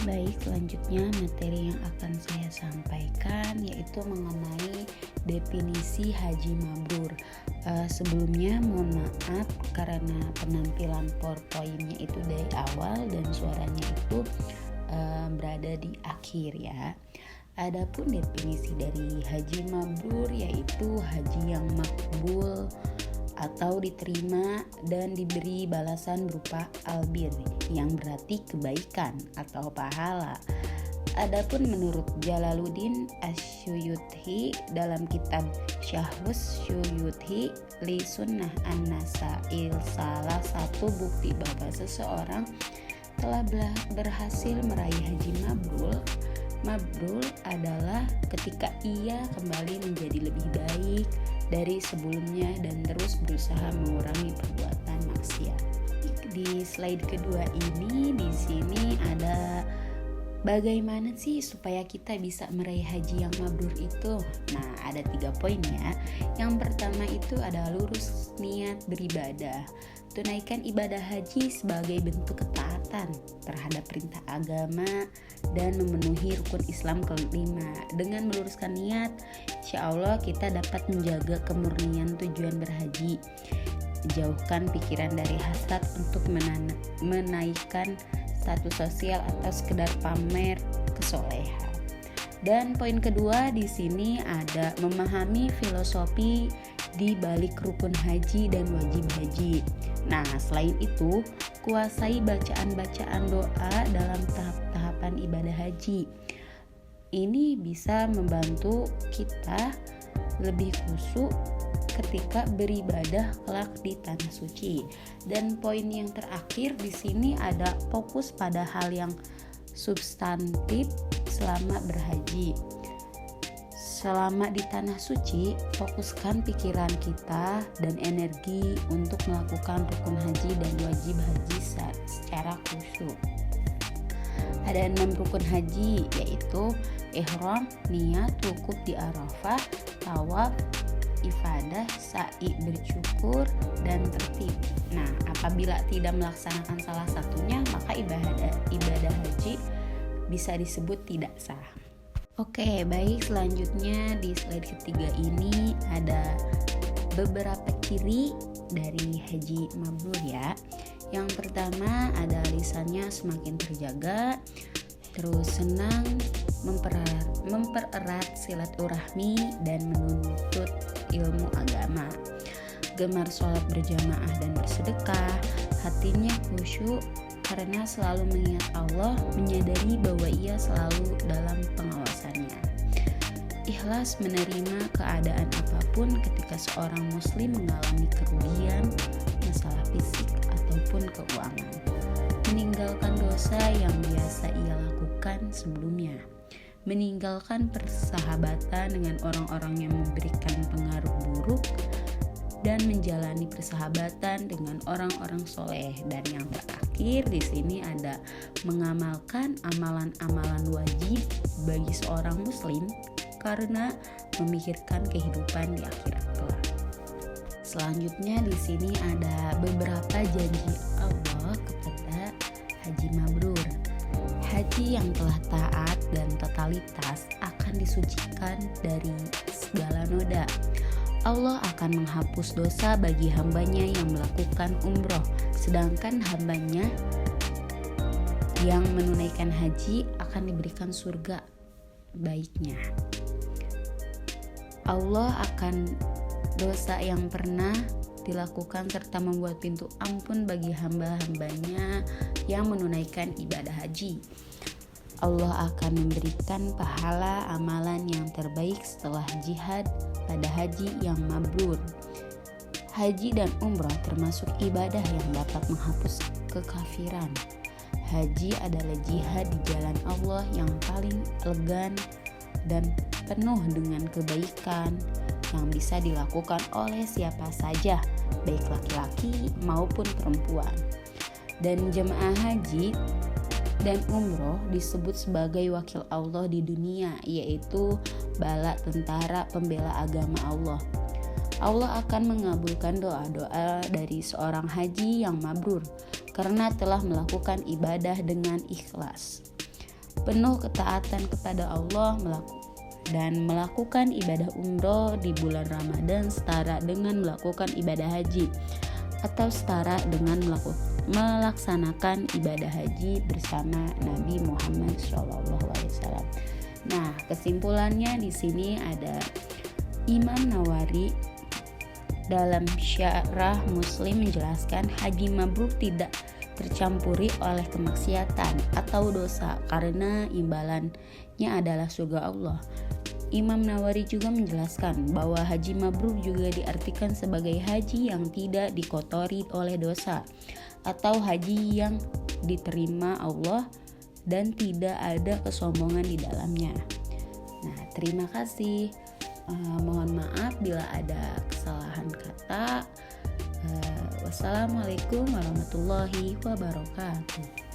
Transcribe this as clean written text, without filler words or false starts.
Baik, selanjutnya materi yang akan saya sampaikan yaitu mengenai definisi haji mabrur. Sebelumnya mohon maaf karena penampilan PowerPoint-nya itu dari awal dan suaranya itu berada di akhir ya. Adapun definisi dari haji mabrur yaitu haji yang makbul atau diterima dan diberi balasan berupa albir yang berarti kebaikan atau pahala. Adapun menurut Jalaluddin Asyuyuthi dalam kitab Syahrus Syuyuthi li Sunnah An-Nasail, salah satu bukti bahwa seseorang telah berhasil meraih haji mabrur adalah ketika ia kembali menjadi lebih baik dari sebelumnya dan terus berusaha mengurangi perbuatan maksiat. Di slide kedua ini di sini ada bagaimana sih supaya kita bisa meraih haji yang mabrur itu. Nah, ada 3 poin ya. Yang pertama itu ada lurus niat beribadah. Tunaikan ibadah haji sebagai bentuk ketaatan terhadap perintah agama dan memenuhi rukun Islam kelima. Dengan meluruskan niat, insya Allah kita dapat menjaga kemurnian tujuan berhaji. Jauhkan pikiran dari hasrat untuk menaikkan status sosial atau sekedar pamer kesolehan. Dan poin kedua di sini ada memahami filosofi di balik rukun haji dan wajib haji. Nah, selain itu, kuasai bacaan-bacaan doa dalam tahap-tahapan ibadah haji. Ini bisa membantu kita lebih khusyuk ketika beribadah kelak di tanah suci. Dan poin yang terakhir di sini ada fokus pada hal yang substantif selama berhaji. Selama di tanah suci, fokuskan pikiran kita dan energi untuk melakukan rukun haji dan wajib haji secara khusyuk. Ada 6 rukun haji, yaitu ihram, niat, wukuf di Arafah, tawaf, ifadah, sa'i bersyukur, dan tertib. Nah, apabila tidak melaksanakan salah satunya, maka ibadah haji bisa disebut tidak sah. Oke, baik, selanjutnya di slide ketiga ini ada beberapa ciri dari haji mabrur ya. Yang pertama ada lisannya semakin terjaga, terus senang mempererat silaturahmi dan menuntut ilmu agama, gemar sholat berjamaah dan bersedekah, hatinya khusyuk karena selalu mengingat Allah, menyadari bahwa ia selalu dalam pengawasannya. Ikhlas menerima keadaan apapun ketika seorang muslim mengalami kerugian, masalah fisik ataupun keuangan. Meninggalkan dosa yang biasa ia lakukan sebelumnya. Meninggalkan persahabatan dengan orang-orang yang memberikan pengaruh buruk dan menjalani persahabatan dengan orang-orang soleh. Dan yang terakhir di sini ada mengamalkan amalan-amalan wajib bagi seorang muslim karena memikirkan kehidupan di akhirat kelak. Selanjutnya di sini ada beberapa janji Allah kepada haji mabrur. Haji yang telah taat dan totalitas akan disucikan dari segala noda. Allah akan menghapus dosa bagi hambanya yang melakukan umroh, sedangkan hambanya yang menunaikan haji akan diberikan surga baiknya. Allah akan dosa yang pernah dilakukan serta membuat pintu ampun bagi hamba-hambanya yang menunaikan ibadah haji. Allah akan memberikan pahala amalan yang terbaik setelah jihad pada haji yang mabrur. Haji dan umrah termasuk ibadah yang dapat menghapus kekafiran. Haji adalah jihad di jalan Allah yang paling elegan dan penuh dengan kebaikan yang bisa dilakukan oleh siapa saja, baik laki-laki maupun perempuan. Dan jemaah haji dan umroh disebut sebagai wakil Allah di dunia, yaitu bala tentara pembela agama Allah. Allah akan mengabulkan doa-doa dari seorang haji yang mabrur karena telah melakukan ibadah dengan ikhlas. penuh ketaatan kepada Allah dan melakukan ibadah umroh di bulan Ramadan setara dengan melakukan ibadah haji atau setara dengan melaksanakan ibadah haji bersama Nabi Muhammad SAW. Nah, kesimpulannya di sini ada Imam Nawawi dalam Syarah Muslim menjelaskan haji mabrur tidak tercampuri oleh kemaksiatan atau dosa karena imbalannya adalah surga Allah. Imam Nawawi juga menjelaskan bahwa haji mabrur juga diartikan sebagai haji yang tidak dikotori oleh dosa atau haji yang diterima Allah dan tidak ada kesombongan di dalamnya. Nah, terima kasih. Mohon maaf bila ada kesalahan kata. Wassalamualaikum warahmatullahi wabarakatuh.